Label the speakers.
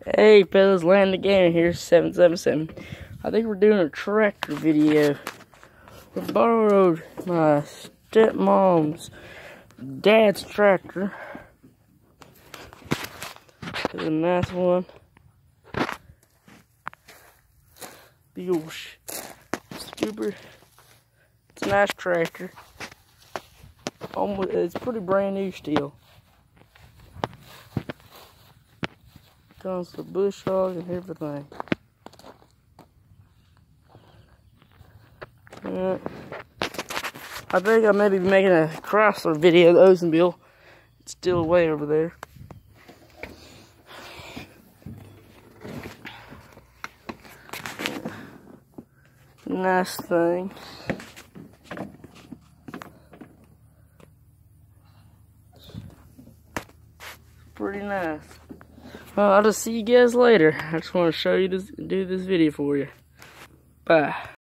Speaker 1: Hey fellas, Land the Gamer here, 777. I think we're doing a tractor video. We borrowed my stepmom's dad's tractor. It's a nice one. Big old scooper. It's a nice tractor. It's pretty brand new still. Comes with bush hog and everything. I think I may be making a Chrysler video of Oldsmobile. It's still way over there. Nice thing. Pretty nice. Well, I'll just see you guys later. I just want to show you this, do this video for you. Bye.